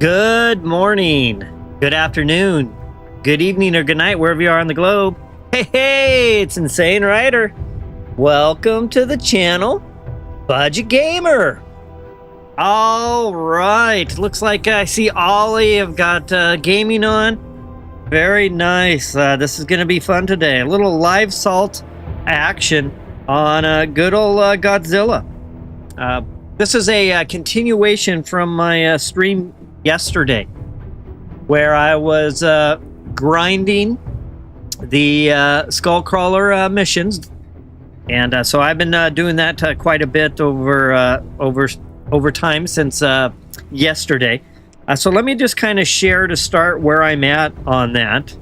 Good morning, good afternoon, good evening, or good night, wherever you are on the globe. Hey, it's Insane Rider. Welcome to the channel, Budget Gamer. All right, looks like I see Ollie have got gaming on. Very nice. This is going to be fun today. A little live salt action on good old Godzilla. This is a continuation from my stream yesterday, where I was grinding the SkullCrawler missions, and so I've been doing that quite a bit over time since yesterday. So let me just kind of share to start where I'm at on that,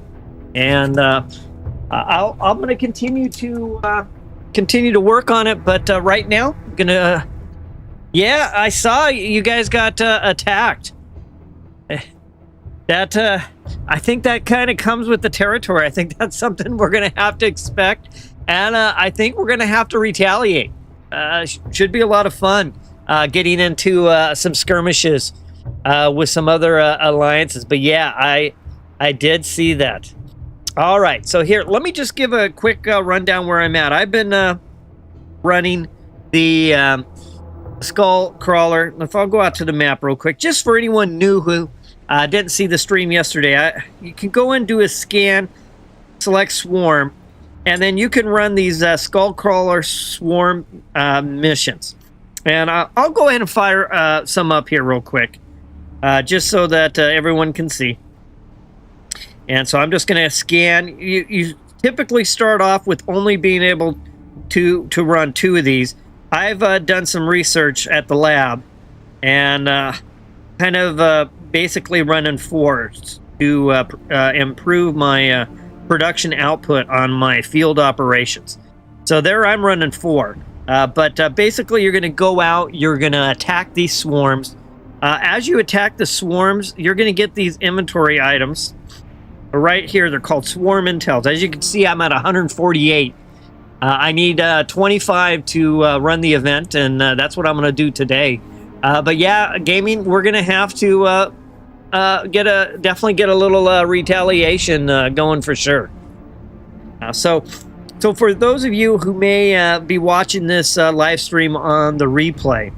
and I'm going to continue to work on it. But right now, I'm gonna. Yeah, I saw you guys got attacked. That I think that kind of comes with the territory. I think that's something we're gonna have to expect, and I think we're gonna have to retaliate. Should be a lot of fun getting into some skirmishes with some other alliances. But yeah, I did see that. All right, so here, let me just give a quick rundown where I'm at. I've been running the SkullCrawler. If I'll go out to the map real quick, just for anyone new who didn't see the stream yesterday, you can go and do a scan, select swarm, and then you can run these SkullCrawler swarm missions. And I'll go ahead and fire some up here real quick, just so that everyone can see. And so I'm just going to scan. You typically start off with only being able to run 2 of these. I've done some research at the lab, and kind of basically running 4 to improve my production output on my field operations. So there I'm running 4. But basically you're going to go out, you're going to attack these swarms. As you attack the swarms, you're going to get these inventory items. Right here, they're called swarm intels. As you can see, I'm at 148. I need 25 to run the event, and that's what I'm going to do today. But yeah, gaming, we're going to have to definitely get a little retaliation going for sure. So for those of you who may be watching this live stream on the replay,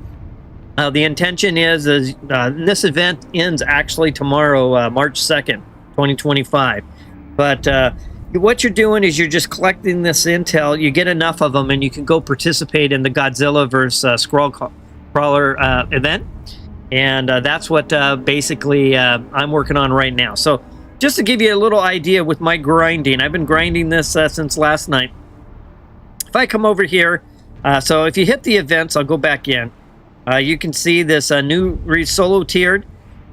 the intention is this event ends actually tomorrow, March 2nd, 2025. But what you're doing is you're just collecting this intel. You get enough of them, and you can go participate in the Godzilla versus SkullCrawler event. And that's what basically I'm working on right now. So just to give you a little idea with my grinding, I've been grinding this since last night. If I come over here, so if you hit the events, I'll go back in. You can see this new solo tiered.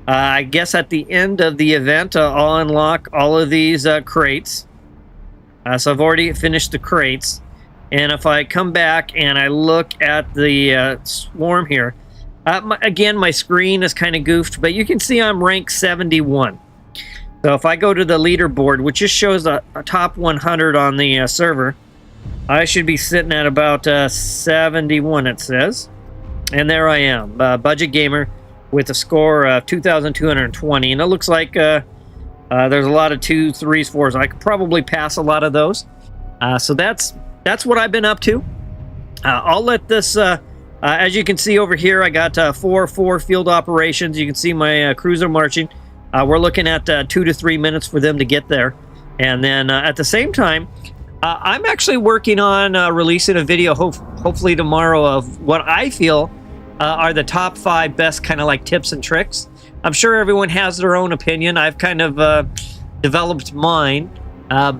I guess at the end of the event, I'll unlock all of these crates. So I've already finished the crates. And if I come back and I look at the swarm here, again, my screen is kind of goofed, but you can see I'm ranked 71. So if I go to the leaderboard, which just shows a top 100 on the server, I should be sitting at about 71, it says. And there I am, Budget Gamer, with a score of 2,220. And it looks like there's a lot of 2s, 3s, 4s. I could probably pass a lot of those. So that's what I've been up to. I'll let this, as you can see over here, I got 4 field operations. You can see my crews are marching. We're looking at 2 to 3 minutes for them to get there. And then at the same time, I'm actually working on releasing a video, hopefully tomorrow, of what I feel are the top 5 best kind of like tips and tricks. I'm sure everyone has their own opinion. I've kind of developed mine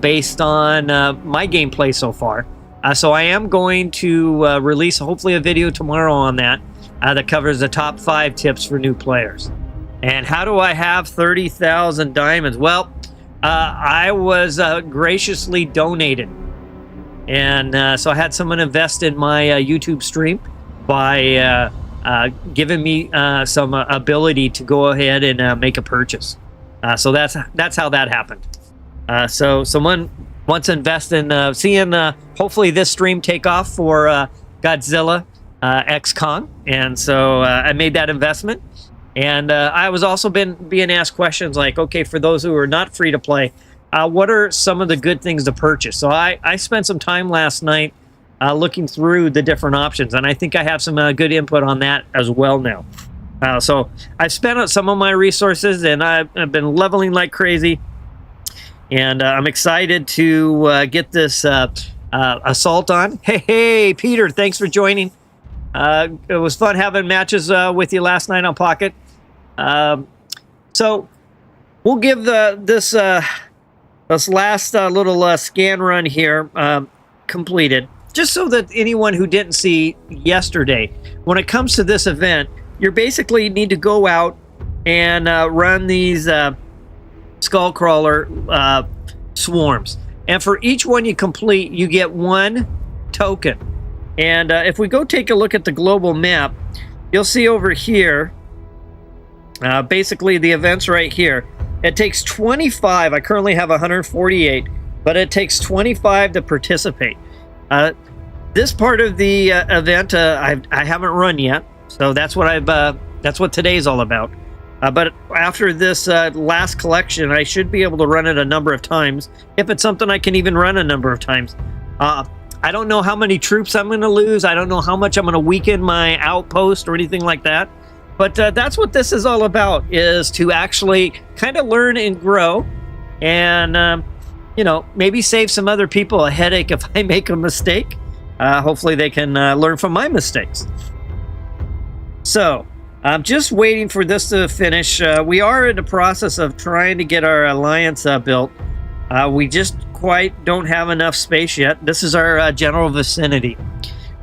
based on my gameplay so far. So I am going to release hopefully a video tomorrow on that that covers the top 5 tips for new players. And how do I have 30,000 diamonds? Well, I was graciously donated. And so I had someone invest in my YouTube stream by giving me some ability to go ahead and make a purchase. So that's how that happened. So someone wants to invest in seeing hopefully this stream take off for Godzilla X Kong, and so I made that investment. And I was also being asked questions like, okay, for those who are not free to play, what are some of the good things to purchase? So I spent some time last night looking through the different options, and I think I have some good input on that as well now. So I've spent some of my resources, and I've been leveling like crazy, and I'm excited to get this assault on. Hey, Peter, thanks for joining. It was fun having matches with you last night on Pocket. So we'll give this last little scan run here completed, just so that anyone who didn't see yesterday, when it comes to this event, you basically need to go out and run these SkullCrawler swarms. And for each one you complete, you get 1 token. And if we go take a look at the global map, you'll see over here, basically the events right here. It takes 25. I currently have 148, but it takes 25 to participate. This part of the event I haven't run yet, so that's what today's all about. But after this last collection, I should be able to run it a number of times, if it's something I can even run a number of times. I don't know how many troops I'm going to lose. I don't know how much I'm going to weaken my outpost or anything like that. But that's what this is all about, is to actually kind of learn and grow, and you know, maybe save some other people a headache if I make a mistake. Hopefully they can learn from my mistakes. So I'm just waiting for this to finish. We are in the process of trying to get our alliance built. We just quite don't have enough space yet. This is our general vicinity.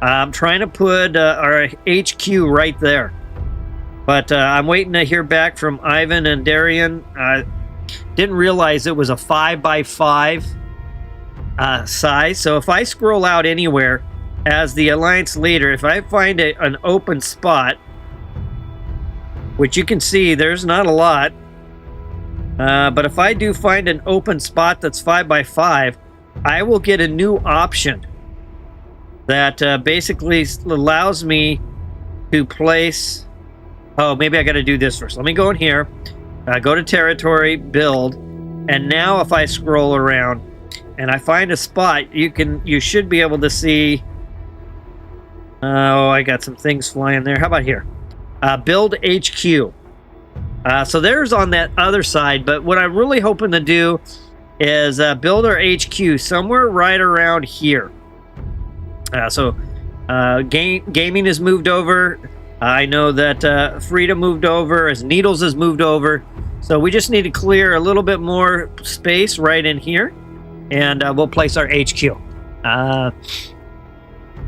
I'm trying to put our HQ right there. But I'm waiting to hear back from Ivan and Darian. Didn't realize it was a 5x5 size. So if I scroll out anywhere as the alliance leader, if I find an open spot, which you can see there's not a lot, but if I do find an open spot that's 5x5, I will get a new option that basically allows me to place... Oh, maybe I got to do this first. Let me go in here, go to territory, build, and now if I scroll around and I find a spot, you should be able to see. Oh, I got some things flying there. How about here? Build HQ. So there's on that other side, but what I'm really hoping to do is build our HQ somewhere right around here. Gaming has moved over. I know that Freedom moved over, as Needles has moved over. So we just need to clear a little bit more space right in here, and we'll place our HQ.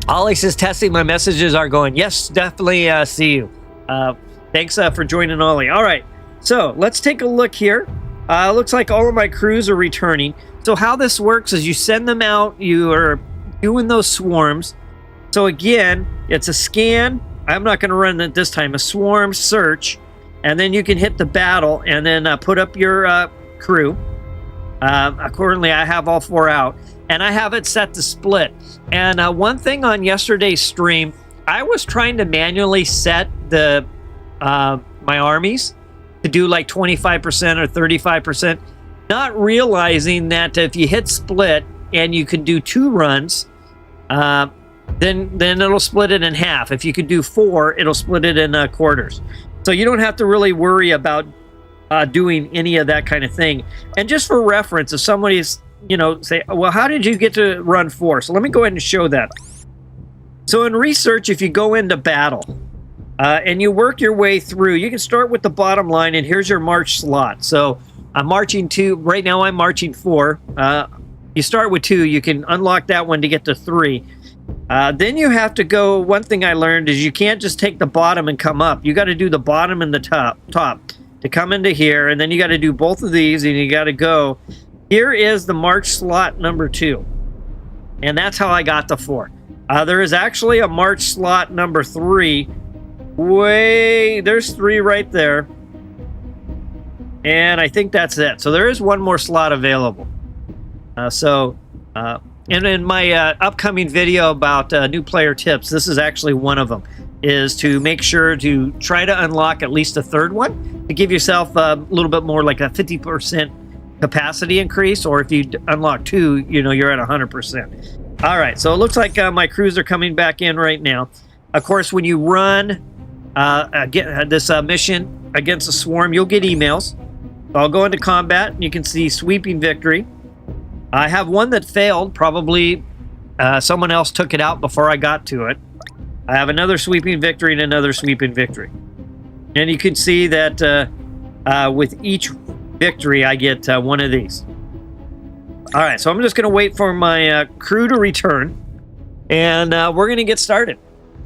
Ollie says, testing, my messages are going. Yes, definitely see you. Thanks for joining, Ollie. All right, so let's take a look here. Looks like all of my crews are returning. So how this works is you send them out, you are doing those swarms. So again, it's a scan. I'm not going to run it this time. A swarm search, and then you can hit the battle and then put up your crew. Currently, I have all 4 out, and I have it set to split. And one thing on yesterday's stream, I was trying to manually set the my armies to do like 25% or 35%, not realizing that if you hit split and you can do 2 runs, then it'll split it in half. If you could do 4, it'll split it in quarters. So you don't have to really worry about doing any of that kind of thing. And just for reference, if somebody's, say, well, how did you get to run 4? So let me go ahead and show that. So in research, if you go into battle and you work your way through, you can start with the bottom line, and here's your march slot. So I'm marching 2. Right now I'm marching 4. You start with 2. You can unlock that one to get to 3. Then you have to go, one thing I learned is you can't just take the bottom and come up. You got to do the bottom and the top to come into here, and then you got to do both of these, and you got to go. Here is the march slot number 2, and that's how I got the 4. There is actually a march slot number 3. There's 3 right there, and I think that's it. So there is one more slot available. And in my upcoming video about new player tips, this is actually one of them. is to make sure to try to unlock at least a third one to give yourself a little bit more, like a 50% capacity increase, or if you unlock 2, you know, you're at 100%. All right, so it looks like my crews are coming back in right now. Of course, when you run this mission against a swarm, you'll get emails. I'll go into combat, and you can see sweeping victory. I have one that failed. Probably someone else took it out before I got to it. I have another sweeping victory and another sweeping victory. And you can see that with each victory, I get one of these. All right, so I'm just going to wait for my crew to return, and we're going to get started.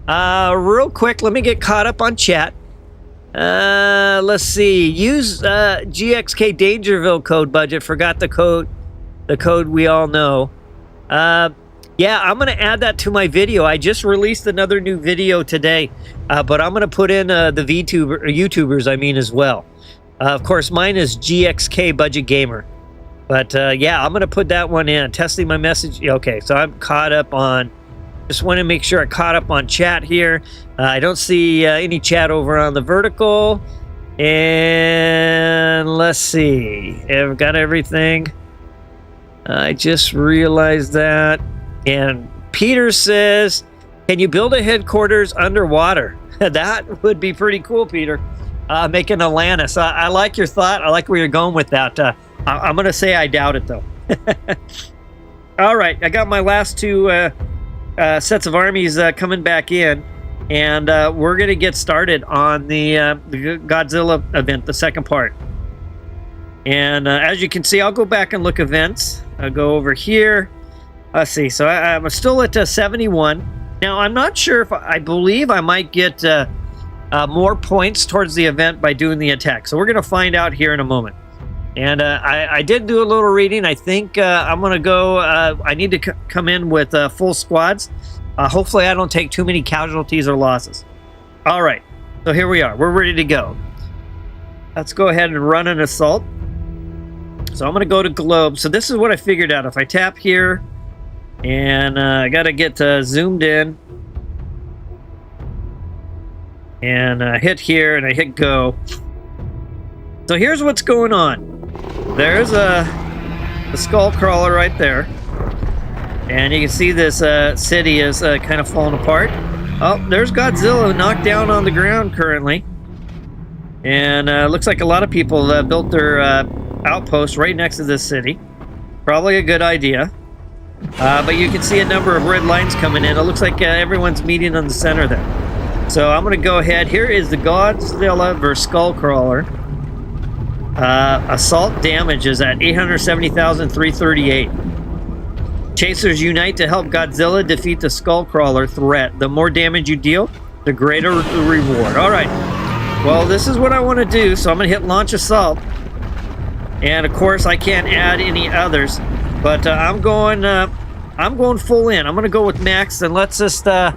Real quick, let me get caught up on chat. Let's see. Use GXK Dangerville code budget. Forgot the code we all know. Yeah, I'm going to add that to my video. I just released another new video today, but I'm going to put in the YouTubers, I mean, as well. Of course, mine is GXK Budget Gamer. But yeah, I'm going to put that one in. Testing my message. Okay, so I'm caught up on... Just want to make sure I caught up on chat here. I don't see any chat over on the vertical. And let's see. I've got everything. I just realized that. And Peter says, can you build a headquarters underwater? That would be pretty cool, Peter. Making Atlantis. I like your thought. I like where you're going with that. I'm going to say I doubt it, though. All right. I got my last 2 sets of armies coming back in. And we're going to get started on the Godzilla event, the second part. And as you can see, I'll go back and look events. I'll go over here. Let's see. So I'm still at 71. Now, I'm not sure if I believe I might get more points towards the event by doing the attack. So we're going to find out here in a moment. And I did do a little reading. I think I'm going to go... I need to come in with full squads. Hopefully I don't take too many casualties or losses. All right. So here we are. We're ready to go. Let's go ahead and run an assault. So I'm going to go to globe. So this is what I figured out. If I tap here... And I got to get zoomed in. And hit here, and I hit go. So here's what's going on. There's the SkullCrawler right there. And you can see this city is kind of falling apart. Oh, there's Godzilla knocked down on the ground currently. And looks like a lot of people built their outposts right next to this city. Probably a good idea. But you can see a number of red lines coming in. It looks like everyone's meeting on the center there. So I'm going to go ahead. Here is the Godzilla vs. SkullCrawler. Assault damage is at 870,338. Chasers unite to help Godzilla defeat the SkullCrawler threat. The more damage you deal, the greater the reward. All right. Well, this is what I want to do. So I'm going to hit launch assault. And of course, I can't add any others. But I'm going full in. I'm going to go with max, and let's just let's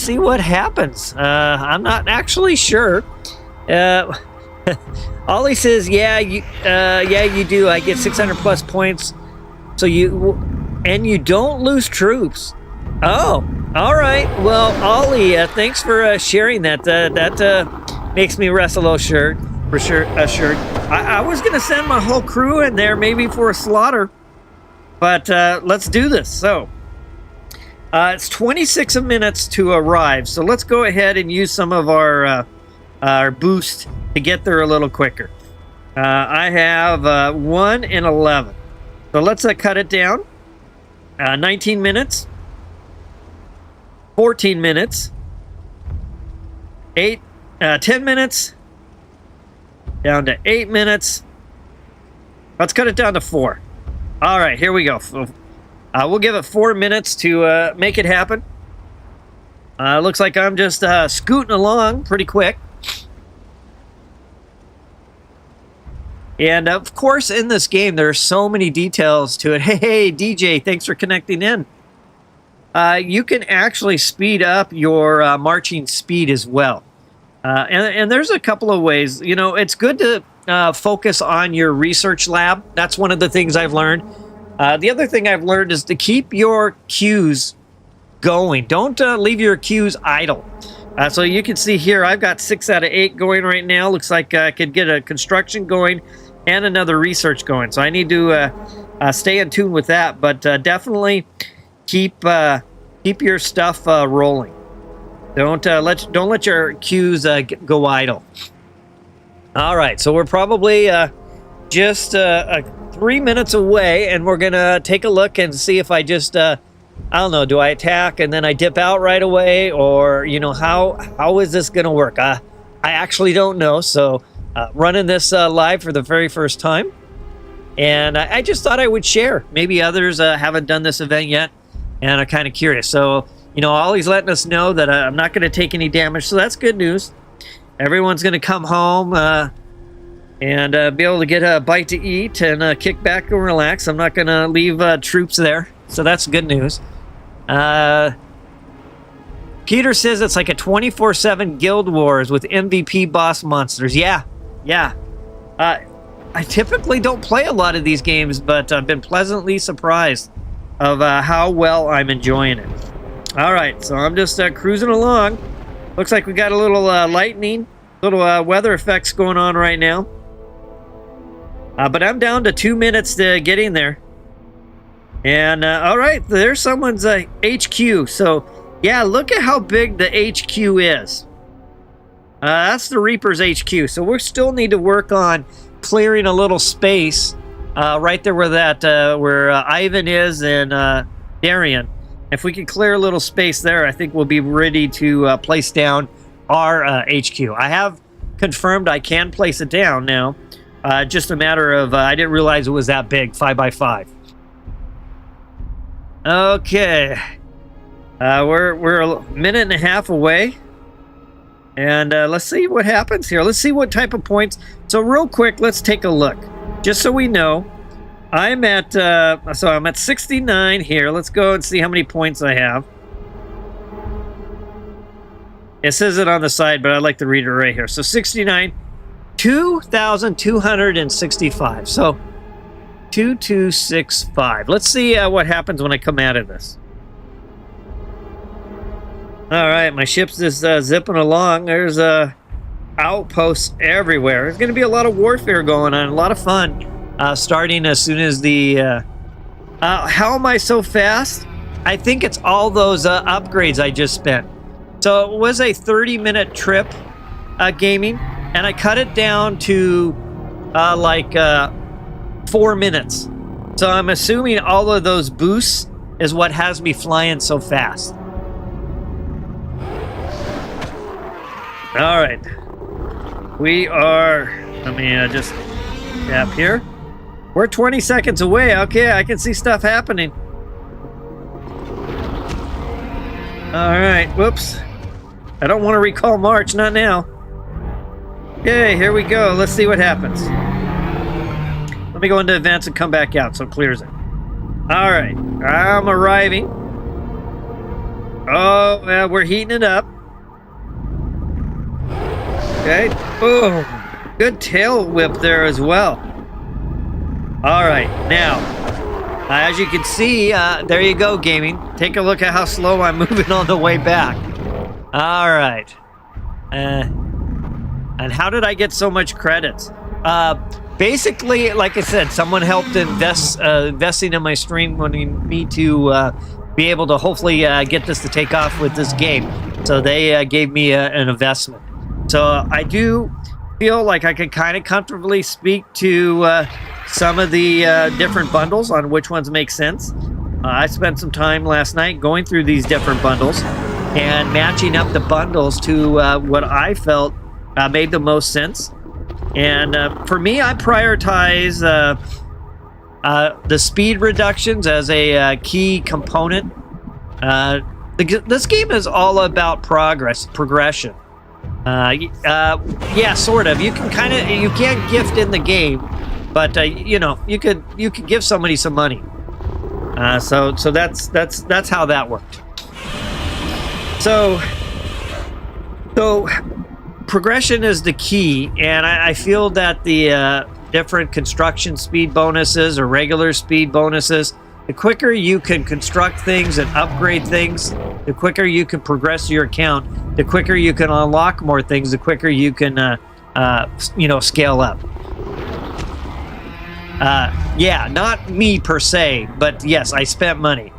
see what happens. I'm not actually sure. Ollie says, yeah, you do. I get 600 plus points, so you don't lose troops. Oh, all right. Well, Ollie, thanks for sharing that. That makes me rest a little assured. For sure, assured. I was going to send my whole crew in there, maybe for a slaughter, but let's do this. So, it's 26 minutes to arrive, so let's go ahead and use some of our boost to get there a little quicker. I have 1 and 11, so let's cut it down. 19 minutes, 14 minutes, 10 minutes, down to 8 minutes. Let's cut it down to 4. All right, here we go. We'll give it 4 minutes to make it happen. Looks like I'm just scooting along pretty quick. And of course, in this game, there are so many details to it. Hey, DJ, thanks for connecting in. You can actually speed up your marching speed as well. And there's a couple of ways. You know, it's good to focus on your research lab. That's one of the things I've learned. The other thing I've learned is to keep your cues going. Don't leave your queues idle. So you can see here, I've got 6 out of 8 going right now. Looks like I could get a construction going and another research going. So I need to stay in tune with that. But definitely keep your stuff rolling. Don't let your queues go idle. All right, so we're probably just 3 minutes away, and we're gonna take a look and see if I just I don't know, do I attack and then I dip out right away, or you know, how is this gonna work? I actually don't know. So running this live for the very first time, and I just thought I would share. Maybe others haven't done this event yet and are kind of curious. So you know, Ollie's letting us know that I'm not going to take any damage, so that's good news. Everyone's going to come home and be able to get a bite to eat and kick back and relax. I'm not going to leave troops there, so that's good news. Peter says it's like a 24/7 Guild Wars with MVP boss monsters. Yeah. I typically don't play a lot of these games, but I've been pleasantly surprised of how well I'm enjoying it. All right, so I'm just cruising along. Looks like we got a little lightning, little weather effects going on right now. But I'm down to 2 minutes to get in there. And all right, there's someone's HQ. So yeah, look at how big the HQ is. That's the Reaper's HQ. So we still need to work on clearing a little space right there where Ivan is and Darian. If we can clear a little space there, I think we'll be ready to place down our HQ. I have confirmed I can place it down now. Just a matter of, I didn't realize it was that big, 5x5. Okay. We're a minute and a half away. And let's see what happens here. Let's see what type of points. So real quick, let's take a look. Just so we know. I'm at 69 here. Let's go and see how many points I have. It says it on the side, but I'd like to read it right here. So 69, 2,265. So 2265. Let's see what happens when I come out of this. All right, my ship's just zipping along. There's outposts everywhere. There's going to be a lot of warfare going on, a lot of fun. Starting as soon as the... how am I so fast? I think it's all those upgrades I just spent. So it was a 30-minute trip gaming, and I cut it down to 4 minutes. So I'm assuming all of those boosts is what has me flying so fast. All right. We are... Let me just tap here. We're 20 seconds away. Okay, I can see stuff happening. All right, whoops. I don't want to recall March, not now. Okay, here we go. Let's see what happens. Let me go into events and come back out so it clears it. All right, I'm arriving. Oh, we're heating it up. Okay, boom. Good tail whip there as well. All right, now, as you can see, there you go, gaming. Take a look at how slow I'm moving on the way back. All right. And how did I get so much credits? Basically, like I said, someone helped investing in my stream, wanting me to be able to hopefully get this to take off with this game. So they gave me an investment. So I do feel like I could kind of comfortably speak to some of the different bundles on which ones make sense. I spent some time last night going through these different bundles and matching up the bundles to what I felt made the most sense. And for me, I prioritize the speed reductions as a key component. This game is all about progression. Yeah, sort of. You can't gift in the game, but you know, you could give somebody some money. So that's how that worked. So progression is the key, and I feel that the different construction speed bonuses or regular speed bonuses the quicker you can construct things and upgrade things, the quicker you can progress your account, the quicker you can unlock more things, the quicker you can, you know, scale up. Yeah, not me per se, but yes, I spent money.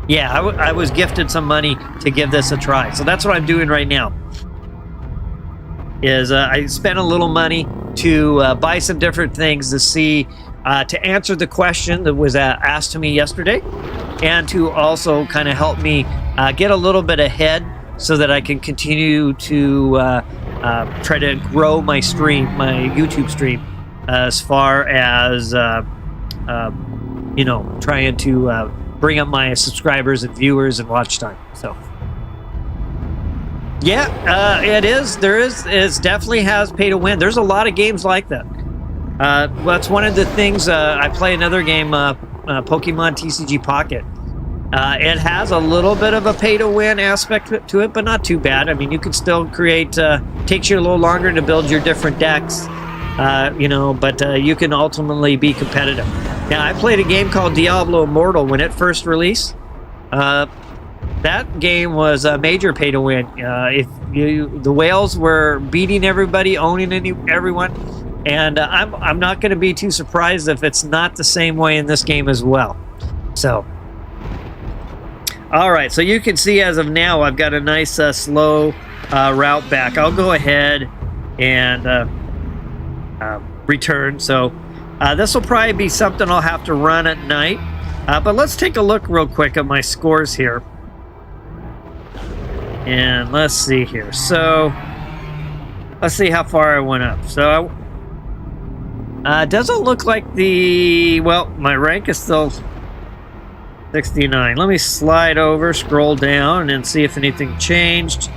Yeah, I was gifted some money to give this a try. So that's what I'm doing right now. Is I spent a little money to buy some different things to see, to answer the question that was asked to me yesterday, and to also kind of help me get a little bit ahead so that I can continue to try to grow my stream, my YouTube stream, as far as, you know, trying to bring up my subscribers and viewers and watch time. So yeah, it is. It definitely has pay to win. There's a lot of games like that. That's one of the things. I play another game, Pokemon TCG Pocket. It has a little bit of a pay to win aspect to it, but not too bad. I mean, you can still create. Takes you a little longer to build your different decks. You know, but you can ultimately be competitive. Now, I played a game called Diablo Immortal when it first released. That game was a major pay to win. The whales were beating everybody, owning everyone, and I'm not going to be too surprised if it's not the same way in this game as well. So, all right. So you can see as of now, I've got a nice slow route back. I'll go ahead and return. So this will probably be something I'll have to run at night. But let's take a look real quick at my scores here. And let's see here. So let's see how far I went up. So doesn't look like well, my rank is still 69. Let me slide over, scroll down, and see if anything changed.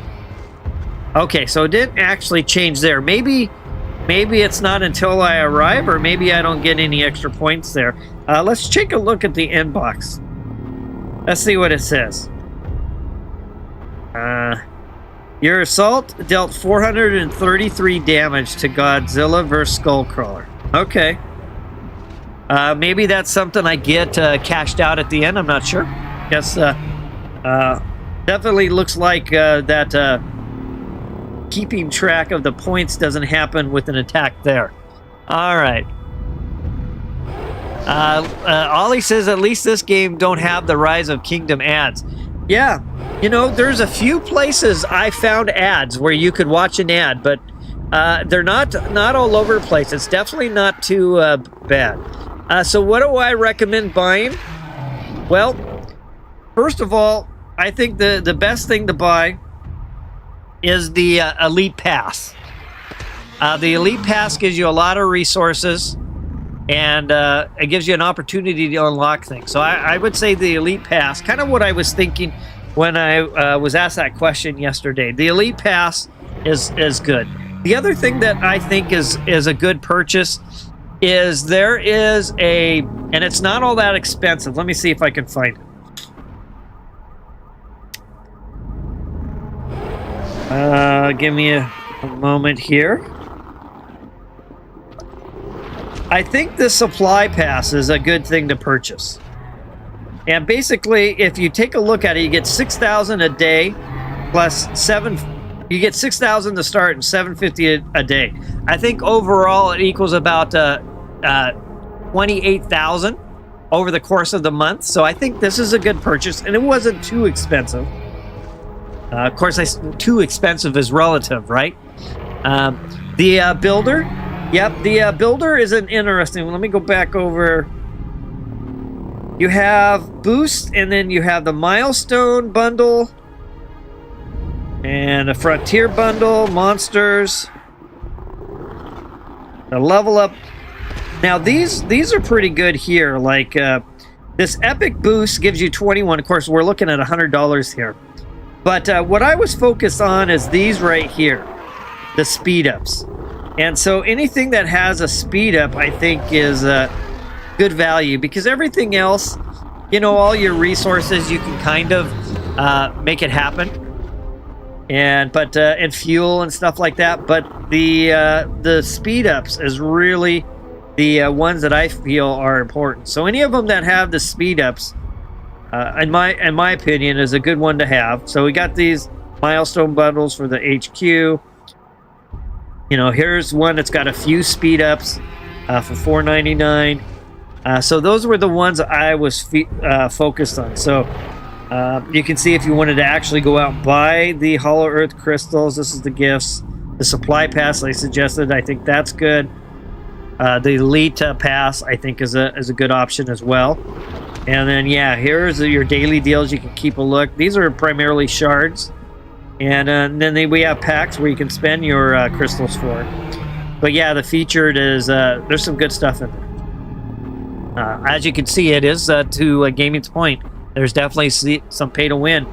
Okay, so it didn't actually change there. Maybe it's not until I arrive, or maybe I don't get any extra points there. Let's take a look at the inbox. Let's see what it says. Your assault dealt 433 damage to Godzilla vs. SkullCrawler. Okay. Maybe that's something I get cashed out at the end. I'm not sure. Guess definitely looks like that keeping track of the points doesn't happen with an attack there. All right. Ollie says at least this game don't have the Rise of Kingdom ads. Yeah, you know, there's a few places I found ads where you could watch an ad, but they're not all over the place. It's definitely not too bad. So what do I recommend buying? Well, first of all, I think the best thing to buy is the Elite Pass. The Elite Pass gives you a lot of resources, and it gives you an opportunity to unlock things. So I would say the Elite Pass, kind of what I was thinking when I was asked that question yesterday. The Elite Pass is good. The other thing that I think is a good purchase is there is and it's not all that expensive. Let me see if I can find it. Give me a moment here. I think the supply pass is a good thing to purchase. And basically, if you take a look at it, you get 6,000 a day plus 7. You get 6,000 to start and 750 a day. I think overall it equals about 28,000 over the course of the month. So I think this is a good purchase, and it wasn't too expensive. Of course, too expensive is relative, right? The builder, yep, the builder is an interesting one. Let me go back over. You have Boost, and then you have the Milestone bundle, and a Frontier bundle, Monsters, the Level Up. Now, these are pretty good here. Like, this Epic Boost gives you 21. Of course, we're looking at $100 here. But what I was focused on is these right here, the speed ups. And so anything that has a speed up, I think, is good value, because everything else, you know, all your resources, you can kind of make it happen. And fuel and stuff like that. But the speed ups is really the ones that I feel are important. So any of them that have the speed ups, in my opinion, is a good one to have. So we got these milestone bundles for the HQ. You know, here's one that's got a few speed ups for $4.99. So those were the ones I was focused on. So you can see if you wanted to actually go out and buy the Hollow Earth crystals, this is the gifts. The supply pass I suggested, I think that's good. The elite pass I think is a good option as well. And then yeah, here's your daily deals. You can keep a look. These are primarily shards, and then we have packs where you can spend your crystals for. But yeah, the featured is there's some good stuff in there. As you can see, it is to gaming's point. There's definitely some pay to win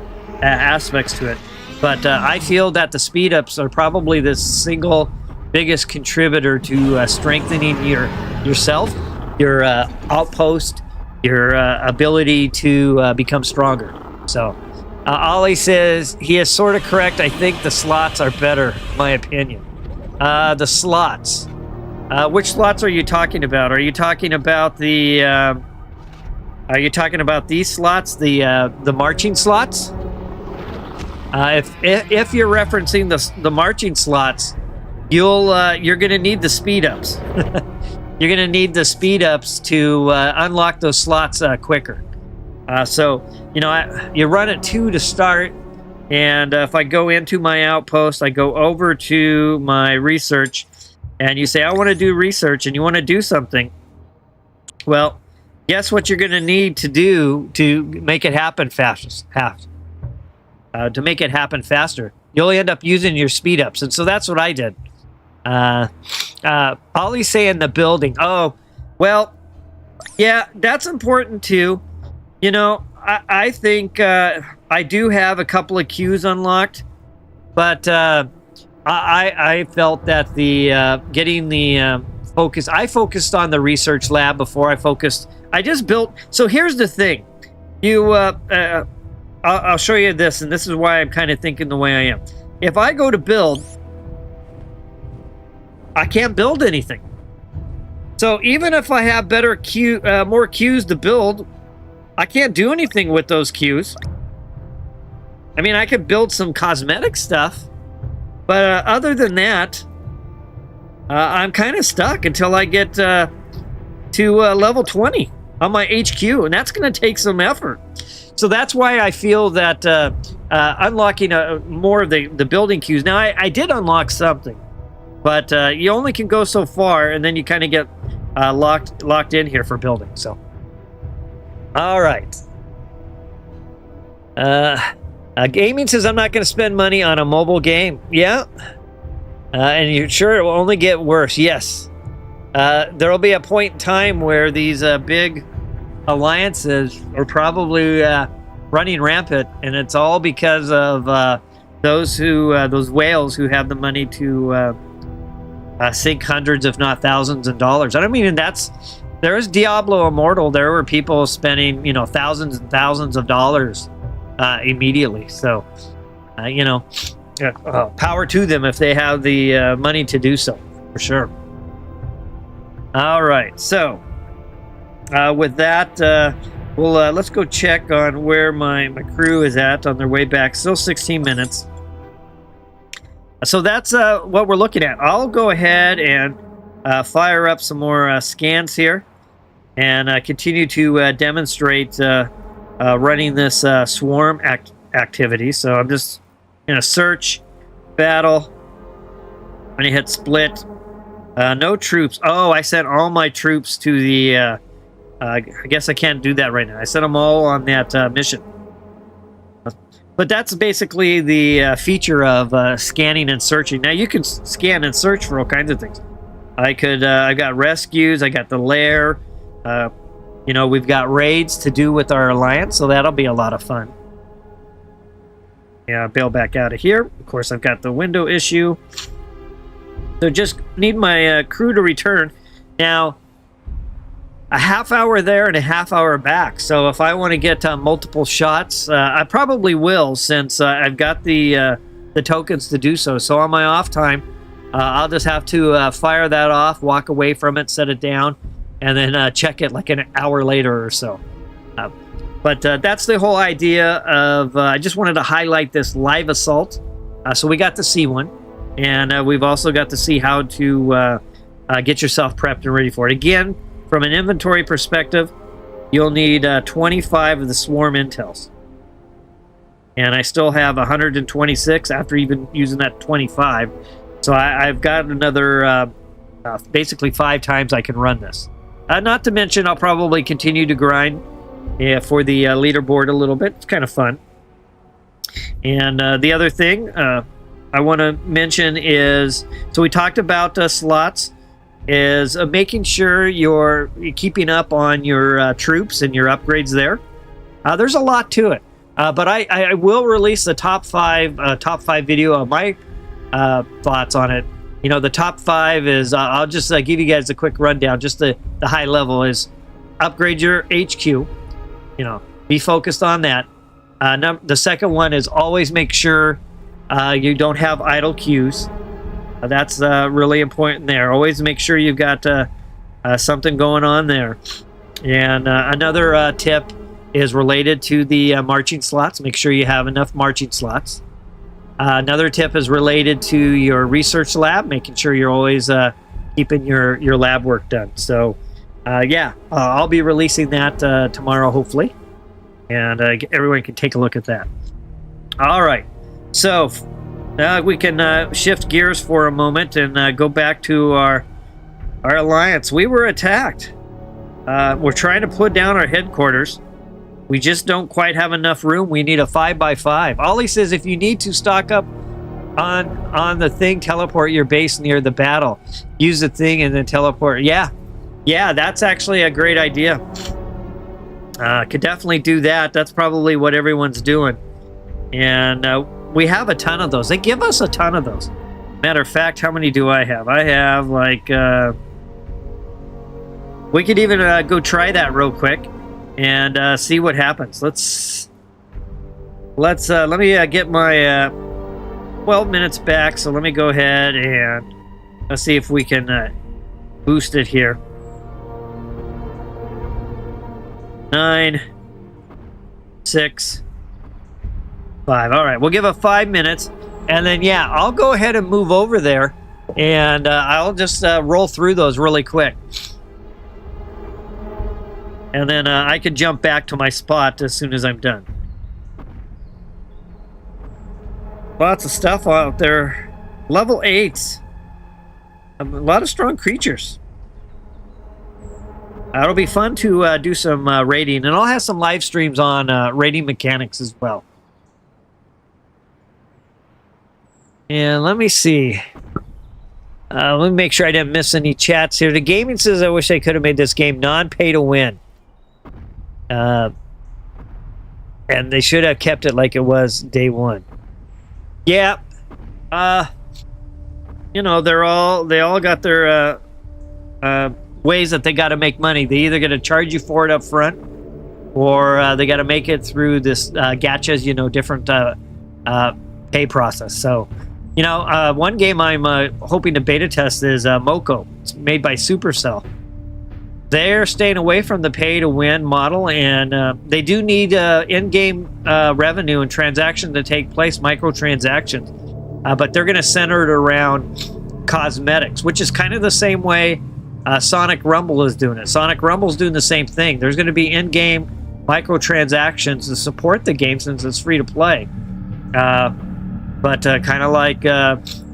aspects to it. But I feel that the speed ups are probably the single biggest contributor to strengthening yourself, your outpost, your ability to become stronger. So Ollie says he is sort of correct. I think the slots are better, in my opinion. The slots. Which slots are you talking about? Are you talking about the? Are you talking about these slots, the marching slots? If you're referencing the marching slots, you're gonna need the speed ups. You're gonna need the speed ups to unlock those slots quicker. So you know, you run at 2 to start, and if I go into my outpost, I go over to my research, and you say I want to do research, and you want to do something. Well, guess what you're gonna need to do to make it happen fast. To make it happen faster, you'll end up using your speed ups, and so that's what I did. Ollie's saying the building. Oh, well, yeah, that's important too. You know, I think I do have a couple of queues unlocked, but I felt that the getting the focus. I focused on the research lab before I focused. I just built. So here's the thing. I'll show you this, and this is why I'm kind of thinking the way I am. If I go to build, I can't build anything. So even if I have more queues to build, I can't do anything with those queues. I mean, I could build some cosmetic stuff, but other than that, I'm kind of stuck until I get to level 20 on my HQ, and that's going to take some effort. So that's why I feel that unlocking more of the building queues. Now, I did unlock something, but you only can go so far, and then you kind of get locked in here for building. So, all right. Gaming says, I'm not going to spend money on a mobile game. Yeah. And you're sure it will only get worse. Yes. There will be a point in time where these big alliances are probably running rampant, and it's all because of those whales who have the money to sink hundreds, if not thousands, of dollars. I don't mean there is Diablo Immortal. There were people spending thousands and thousands of dollars immediately. So power to them if they have the money to do so, for sure. All right, so with that, let's go check on where my crew is at on their way back. Still 16 minutes. So that's what we're looking at. I'll go ahead and fire up some more scans here and continue to demonstrate running this swarm activity. So I'm just going to search, battle. I'm going to hit split. No troops. Oh, I sent all my troops to the... I guess I can't do that right now. I sent them all on that mission. But that's basically the feature of scanning and searching. Now, you can scan and search for all kinds of things. I've got rescues. I got the lair. We've got raids to do with our alliance, so that'll be a lot of fun. Yeah, bail back out of here. Of course, I've got the window issue. So just need my crew to return. Now, a half hour there and a half hour back. So if I want to get multiple shots, I probably will, since I've got the tokens to do so. So on my off time, I'll just have to fire that off, walk away from it, set it down, and then check it like an hour later or so. But that's the whole idea of, I just wanted to highlight this live assault. So we got to see one, and we've also got to see how to get yourself prepped and ready for it. Again, from an inventory perspective, you'll need 25 of the swarm intels. And I still have 126 after even using that 25. So I've got another basically 5 times I can run this. Not to mention, I'll probably continue to grind for the leaderboard a little bit. It's kind of fun. And the other thing I want to mention is, so we talked about slots, is making sure you're keeping up on your troops and your upgrades there. There's a lot to it, but I will release the top five video of my thoughts on it. You know, the top 5 is, I'll just give you guys a quick rundown. Just the high level is upgrade your HQ. You know, be focused on that. The second one is always make sure you don't have idle queues. That's really important there. Always make sure you've got something going on there. And another tip is related to the marching slots. Make sure you have enough marching slots. Another tip is related to your research lab, making sure you're always keeping your lab work done. So, yeah, I'll be releasing that tomorrow, hopefully. And everyone can take a look at that. All right. So, we can shift gears for a moment and go back to our alliance. We were attacked. We're trying to put down our headquarters. We just don't quite have enough room. We need a 5x5. Ollie says if you need to stock up on the thing, teleport your base near the battle. Use the thing and then teleport. Yeah, that's actually a great idea. Could definitely do that. That's probably what everyone's doing. And we have a ton of those. They give us a ton of those. Matter of fact, how many do I have? I have like... we could even go try that real quick and see what happens. Let me get my 12 minutes back. So let me go ahead and let's see if we can boost it here. 9, 6, 5. All right, we'll give it 5 minutes, and then yeah, I'll go ahead and move over there, and I'll just roll through those really quick. And then I can jump back to my spot as soon as I'm done. Lots of stuff out there. Level 8s. A lot of strong creatures. It'll be fun to do some raiding, and I'll have some live streams on raiding mechanics as well. And let me see. Let me make sure I didn't miss any chats here. The gaming says, I wish I could have made this game non-pay to win. And they should have kept it like it was day one. Yeah. You know, they all got their ways that they got to make money. They either got to charge you for it up front, or they got to make it through this gachas, you know, different pay process. So, you know, one game I'm hoping to beta test is Moko. It's made by Supercell. They're staying away from the pay-to-win model, and they do need in-game revenue and transactions to take place, microtransactions. But they're going to center it around cosmetics, which is kind of the same way Sonic Rumble is doing it. Sonic Rumble's doing the same thing. There's going to be in-game microtransactions to support the game since it's free to play. But kind of like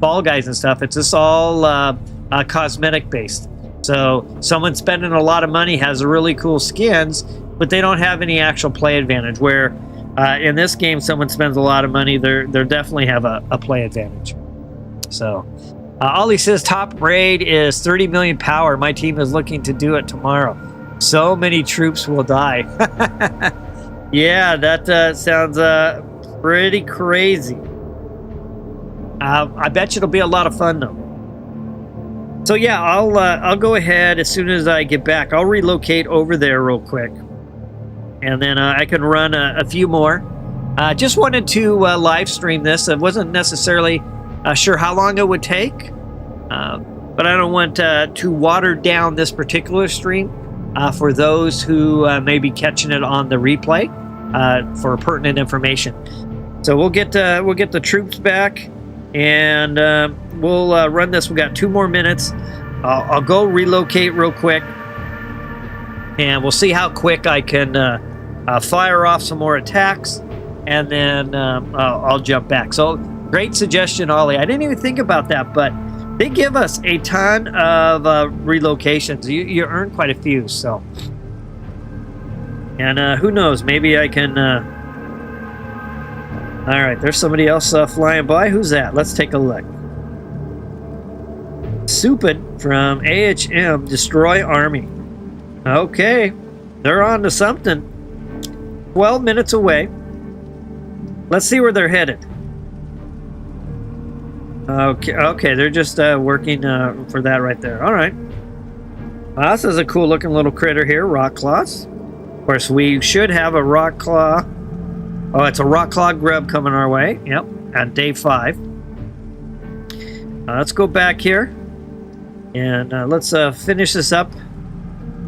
Fall Guys and stuff, it's just all cosmetic-based. So someone spending a lot of money has really cool skins, but they don't have any actual play advantage. Where in this game, someone spends a lot of money, they definitely have a play advantage. So Ollie says top raid is 30 million power. My team is looking to do it tomorrow. So many troops will die. Yeah, that sounds pretty crazy. I bet you it'll be a lot of fun though. So yeah, I'll go ahead as soon as I get back. I'll relocate over there real quick, and then I can run a few more. Just wanted to live stream this. I wasn't necessarily sure how long it would take, But I don't want to water down this particular stream for those who may be catching it on the replay for pertinent information. So we'll get the troops back, and we'll run this. We got 2 more minutes. I'll go relocate real quick, and we'll see how quick I can fire off some more attacks, and then I'll jump back. So great suggestion, Ollie. I didn't even think about that, but they give us a ton of relocations. You earn quite a few, so. And who knows, maybe I can... All right, there's somebody else flying by. Who's that? Let's take a look. Supid from AHM, Destroy Army. Okay, they're on to something. 12 minutes away. Let's see where they're headed. Okay, they're just working for that right there. All right. Well, this is a cool looking little critter here, rock claws. Of course, we should have a rock claw. Oh, it's a rock claw grub coming our way. Yep, at day 5. Let's go back here, and let's finish this up.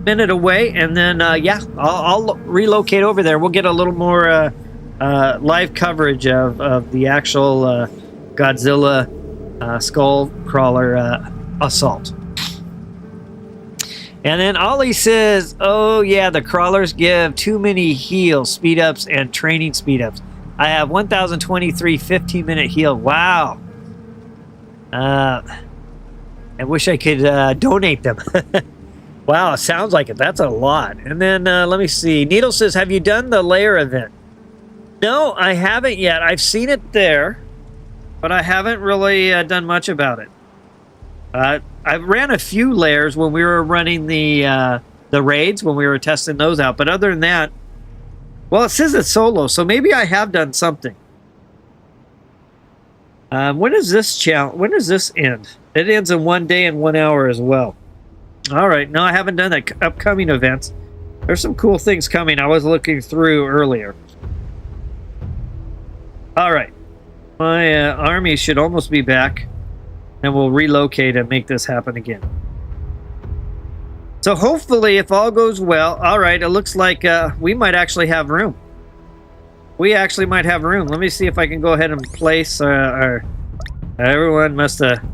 Minute away, and then yeah, I'll relocate over there. We'll get a little more live coverage of the actual Godzilla SkullCrawler assault. And then Ollie says, oh yeah, the crawlers give too many heals, speed ups, and training speed ups. I have 1023 15-minute heal. Wow. I wish I could donate them. Wow, it sounds like it. That's a lot. And then let me see. Needle says, have you done the layer event? No, I haven't yet. I've seen it there, but I haven't really done much about it. I ran a few layers when we were running the raids, when we were testing those out. But other than that, well, it says it's solo, so maybe I have done something. When is this when does this end? It ends in 1 day and 1 hour as well. All right, no, I haven't done that. Upcoming events. There's some cool things coming. I was looking through earlier. All right, my army should almost be back, and we'll relocate and make this happen again. So hopefully, if all goes well, all right, it looks like we might actually have room. We actually might have room. Let me see if I can go ahead and place our... Everyone must have...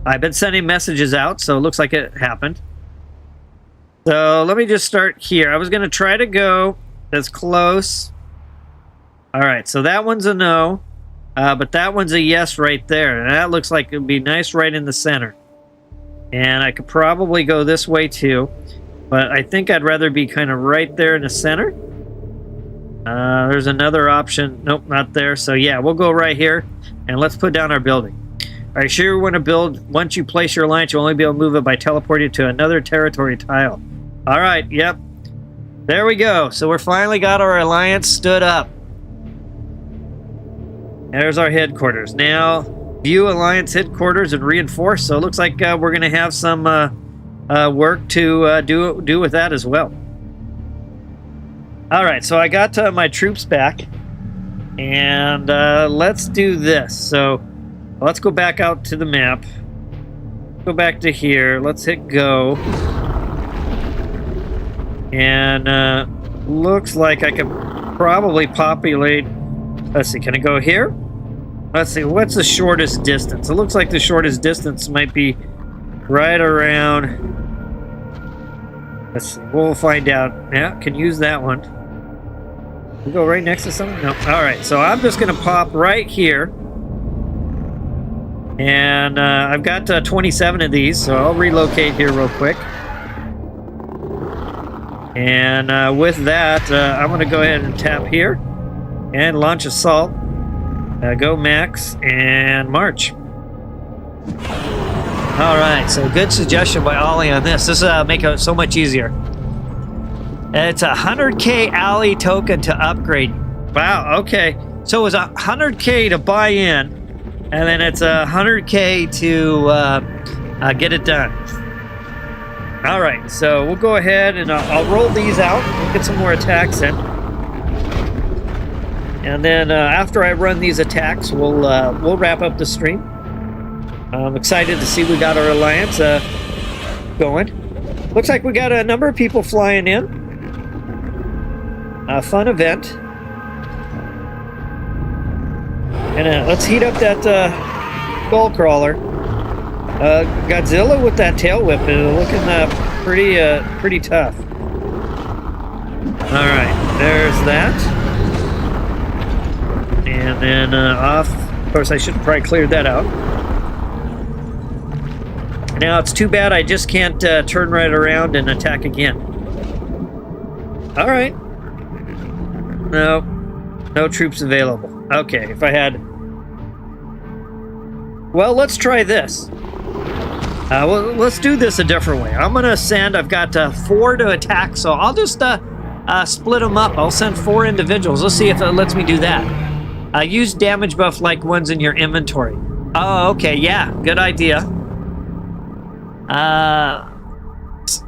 I've been sending messages out, so it looks like it happened. So let me just start here. I was going to try to go as close. All right, so that one's a no, but that one's a yes right there. And that looks like it would be nice right in the center. And I could probably go this way too, but I think I'd rather be kind of right there in the center. There's another option. Nope, not there. So yeah, we'll go right here, and let's put down our building. Are you sure you want to build? Once you place your alliance, you'll only be able to move it by teleporting to another territory tile. All right, yep. There we go. So we're finally got our alliance stood up. There's our headquarters. Now, view alliance headquarters and reinforce. So it looks like we're going to have some work to do with that as well. All right, so I got my troops back, and let's do this. So let's go back out to the map. Go back to here. Let's hit go. And looks like I could probably populate. Let's see, can I go here? Let's see, what's the shortest distance? It looks like the shortest distance might be right around. Let's see, we'll find out. Yeah, can use that one. We go right next to something? No. All right, so I'm just going to pop right here. And I've got 27 of these, so I'll relocate here real quick. And with that, I'm going to go ahead and tap here and launch assault. Go max and march. All right, so good suggestion by Ollie on this. This will make it so much easier. It's a 100K Alley token to upgrade. Wow, okay. So it was 100K to buy in, and then it's 100K to get it done. All right, so we'll go ahead and I'll roll these out. We'll get some more attacks in. And then after I run these attacks, we'll wrap up the stream. I'm excited to see we got our alliance going. Looks like we got a number of people flying in. A fun event. And let's heat up that SkullCrawler. Godzilla with that tail whip is looking pretty tough. All right, there's that. And then off. Of course, I should probably clear that out. Now it's too bad I just can't turn right around and attack again. All right. No troops available. Okay, if I had... Well, let's try this. Well, let's do this a different way. I'm going to send... I've got 4 to attack, so I'll just split them up. I'll send 4 individuals. Let's see if it lets me do that. Use damage buff like ones in your inventory. Oh, okay, yeah, good idea.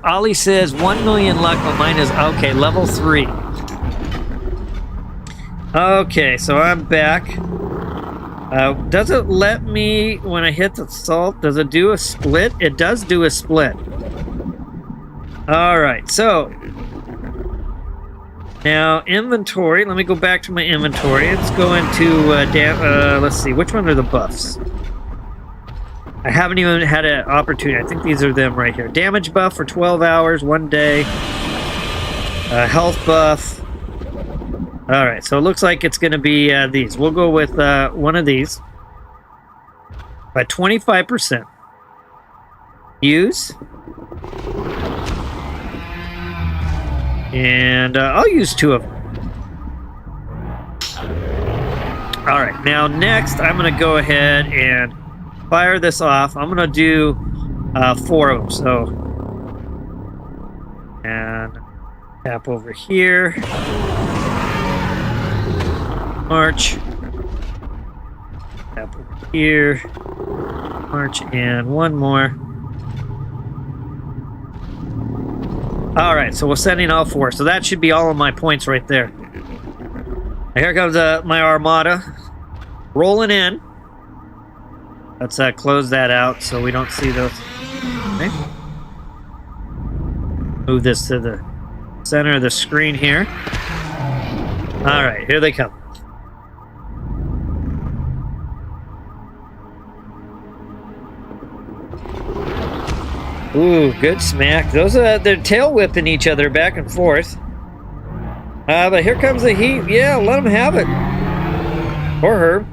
Ollie says 1 million luck, but mine is... Okay, level 3. Okay, so I'm back. Does it let me, when I hit the salt, does it do a split? It does do a split. Alright, so now inventory. Let me go back to my inventory. Let's go into, let's see, which one are the buffs? I haven't even had an opportunity. I think these are them right here. Damage buff for 12 hours, 1 day. Health buff. Alright, so it looks like it's going to be these. We'll go with one of these. By 25%. Use. And I'll use 2 of them. Alright, now next I'm going to go ahead and fire this off. I'm going to do 4 of them. So, and tap over here. March. Tap over here. March, and 1 more. Alright, so we're sending all 4. So that should be all of my points right there. Now here comes my armada. Rolling in. Let's close that out so we don't see those. Okay. Move this to the center of the screen here. Alright, here they come. Ooh, good smack. Those they're tail whipping each other back and forth. But here comes the heat. Yeah, let them have it. Or her.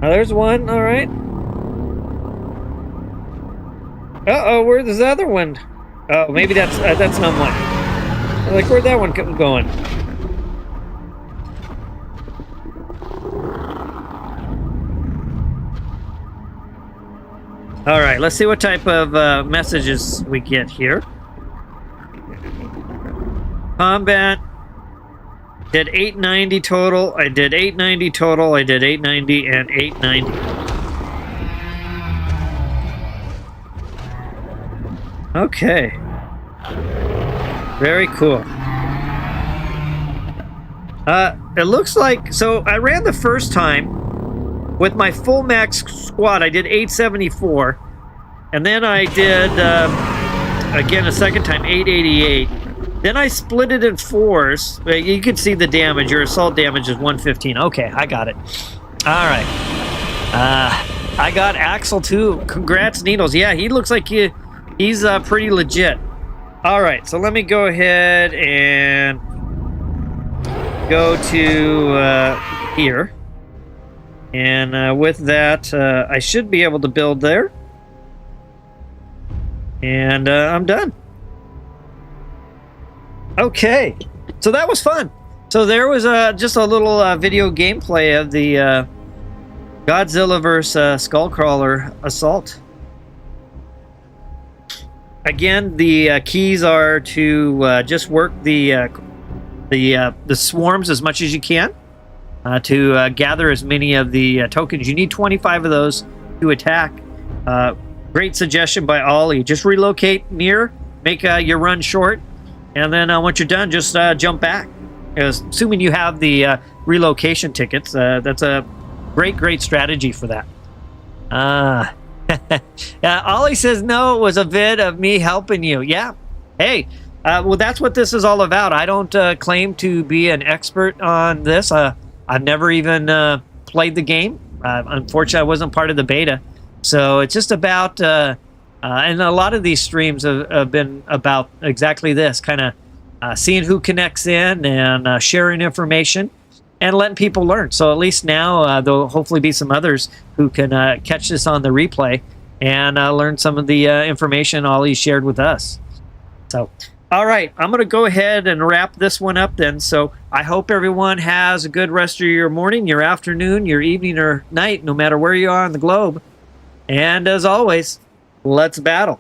There's one. All right. Uh-oh, where's this other one? Oh, maybe that's not one. Like, where'd that one going? All right, let's see what type of messages we get here. Combat. Did 890 total. I did 890 total. I did 890 and 890. Okay. Very cool. It looks like... So, I ran the first time. With my full max squad, I did 874. And then I did, again, a second time, 888. Then I split it in 4s. You can see the damage. Your assault damage is 115. Okay, I got it. All right. I got Axel, too. Congrats, Needles. Yeah, he looks like he's pretty legit. All right, so let me go ahead and go to here. And with that, I should be able to build there. And I'm done. Okay. So that was fun. So there was just a little video gameplay of the Godzilla vs. SkullCrawler Assault. Again, the keys are to just work the swarms as much as you can. To gather as many of the tokens. You need 25 of those to attack. Great suggestion by Ollie. Just relocate near, make your run short, and then once you're done, just jump back. Assuming you have the relocation tickets, that's a great strategy for that. Yeah, Ollie says, no, it was a vid of me helping you. Yeah. Hey, well, that's what this is all about. I don't claim to be an expert on this. I've never even played the game. Unfortunately, I wasn't part of the beta. So it's just about, and a lot of these streams have been about exactly this, kind of seeing who connects in and sharing information and letting people learn. So at least now there'll hopefully be some others who can catch this on the replay and learn some of the information Ollie shared with us. So, all right, I'm going to go ahead and wrap this one up then. So I hope everyone has a good rest of your morning, your afternoon, your evening, or night, no matter where you are on the globe. And as always, let's battle.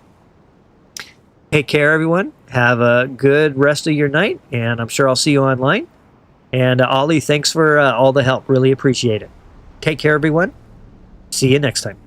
Take care, everyone. Have a good rest of your night, and I'm sure I'll see you online. And Ollie, thanks for all the help. Really appreciate it. Take care, everyone. See you next time.